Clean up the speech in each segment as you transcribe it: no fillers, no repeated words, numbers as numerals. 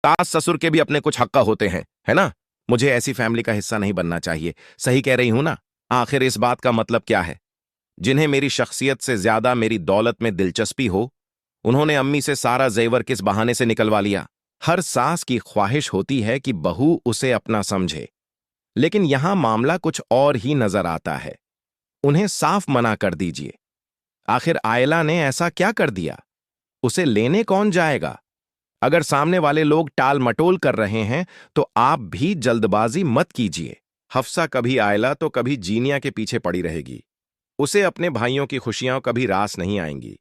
सास ससुर के भी अपने कुछ हक्का होते हैं, है ना? मुझे ऐसी फैमिली का हिस्सा नहीं बनना चाहिए। सही कह रही हूं ना? आखिर इस बात का मतलब क्या है? जिन्हें मेरी शख्सियत से ज्यादा मेरी दौलत में दिलचस्पी हो, उन्होंने अम्मी से सारा जेवर किस बहाने से निकलवा लिया। हर सास की ख्वाहिश होती है कि बहू उसे अपना समझे, लेकिन यहां मामला कुछ और ही नजर आता है। उन्हें साफ मना कर दीजिए। आखिर आयला ने ऐसा क्या कर दिया? उसे लेने कौन जाएगा? अगर सामने वाले लोग टाल मटोल कर रहे हैं तो आप भी जल्दबाजी मत कीजिए। हफ्सा कभी आयला तो कभी जीनिया के पीछे पड़ी रहेगी। उसे अपने भाइयों की खुशियां कभी रास नहीं आएंगी।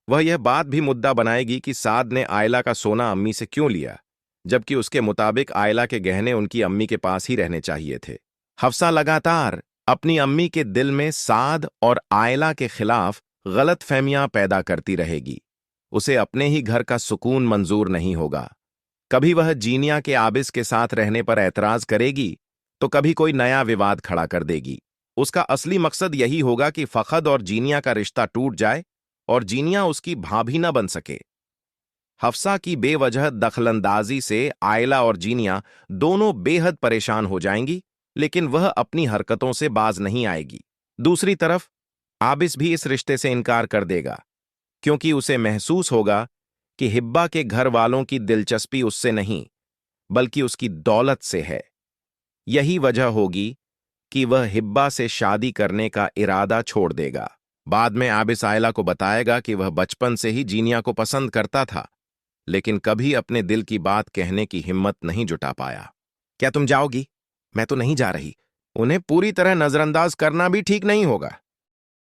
वह यह बात भी मुद्दा बनाएगी कि साद ने आयला का सोना अम्मी से क्यों लिया, जबकि उसके मुताबिक आयला के गहने उनकी अम्मी के पास ही रहने चाहिए थे। हफ्सा लगातार अपनी अम्मी के दिल में साद और आयला के खिलाफ गलतफहमियां पैदा करती रहेगी। उसे अपने ही घर का सुकून मंजूर नहीं होगा। कभी वह जीनिया के आबिस के साथ रहने पर ऐतराज करेगी तो कभी कोई नया विवाद खड़ा कर देगी। उसका असली मकसद यही होगा कि फखद और जीनिया का रिश्ता टूट जाए और जीनिया उसकी भाभी न बन सके। हफ्सा की बेवजह दखलंदाजी से आयला और जीनिया दोनों बेहद परेशान हो जाएंगी, लेकिन वह अपनी हरकतों से बाज नहीं आएगी। दूसरी तरफ आबिस भी इस रिश्ते से इनकार कर देगा, क्योंकि उसे महसूस होगा कि हिब्बा के घर वालों की दिलचस्पी उससे नहीं, बल्कि उसकी दौलत से है। यही वजह होगी कि वह हिब्बा से शादी करने का इरादा छोड़ देगा। बाद में आबिस आयला को बताएगा कि वह बचपन से ही जीनिया को पसंद करता था, लेकिन कभी अपने दिल की बात कहने की हिम्मत नहीं जुटा पाया। क्या तुम जाओगी? मैं तो नहीं जा रही। उन्हें पूरी तरह नजरअंदाज करना भी ठीक नहीं होगा।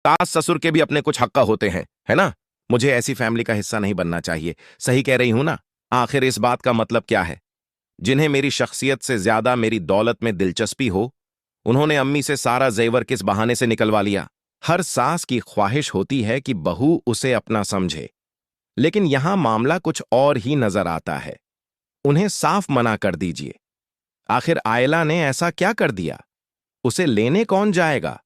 सास ससुर के भी अपने कुछ हक्का होते हैं, है ना? मुझे ऐसी फैमिली का हिस्सा नहीं बनना चाहिए। सही कह रही हूं ना? आखिर इस बात का मतलब क्या है? जिन्हें मेरी शख्सियत से ज्यादा मेरी दौलत में दिलचस्पी हो, उन्होंने अम्मी से सारा जेवर किस बहाने से निकलवा लिया। हर सास की ख्वाहिश होती है कि बहू उसे अपना समझे, लेकिन यहां मामला कुछ और ही नजर आता है। उन्हें साफ मना कर दीजिए। आखिर आयला ने ऐसा क्या कर दिया? उसे लेने कौन जाएगा?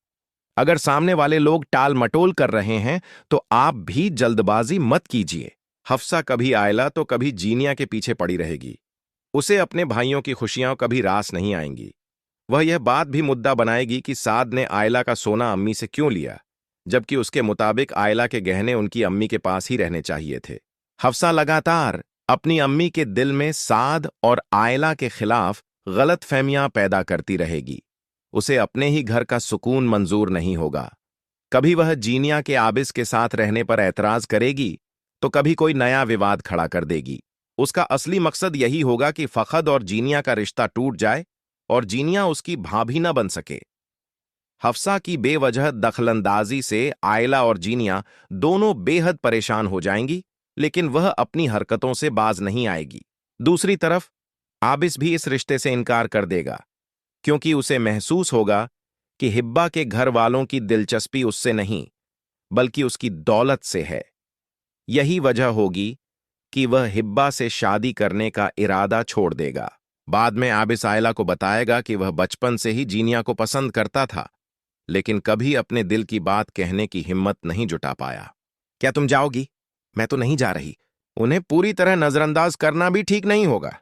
अगर सामने वाले लोग टाल मटोल कर रहे हैं तो आप भी जल्दबाजी मत कीजिए। हफ्सा कभी आयला तो कभी जीनिया के पीछे पड़ी रहेगी। उसे अपने भाइयों की खुशियां कभी रास नहीं आएंगी। वह यह बात भी मुद्दा बनाएगी कि साद ने आयला का सोना अम्मी से क्यों लिया, जबकि उसके मुताबिक आयला के गहने उनकी अम्मी के पास ही रहने चाहिए थे। हफ्सा लगातार अपनी अम्मी के दिल में साद और आयला के खिलाफ गलतफहमियां पैदा करती रहेगी। उसे अपने ही घर का सुकून मंजूर नहीं होगा। कभी वह जीनिया के आबिस के साथ रहने पर ऐतराज करेगी तो कभी कोई नया विवाद खड़ा कर देगी। उसका असली मकसद यही होगा कि फखद और जीनिया का रिश्ता टूट जाए और जीनिया उसकी भाभी न बन सके। हफ्सा की बेवजह दखलंदाजी से आयला और जीनिया दोनों बेहद परेशान हो जाएंगी, लेकिन वह अपनी हरकतों से बाज नहीं आएगी। दूसरी तरफ आबिस भी इस रिश्ते से इनकार कर देगा, क्योंकि उसे महसूस होगा कि हिब्बा के घर वालों की दिलचस्पी उससे नहीं, बल्कि उसकी दौलत से है। यही वजह होगी कि वह हिब्बा से शादी करने का इरादा छोड़ देगा। बाद में आबिस आयला को बताएगा कि वह बचपन से ही जीनिया को पसंद करता था, लेकिन कभी अपने दिल की बात कहने की हिम्मत नहीं जुटा पाया। क्या तुम जाओगी? मैं तो नहीं जा रही। उन्हें पूरी तरह नजरअंदाज करना भी ठीक नहीं होगा।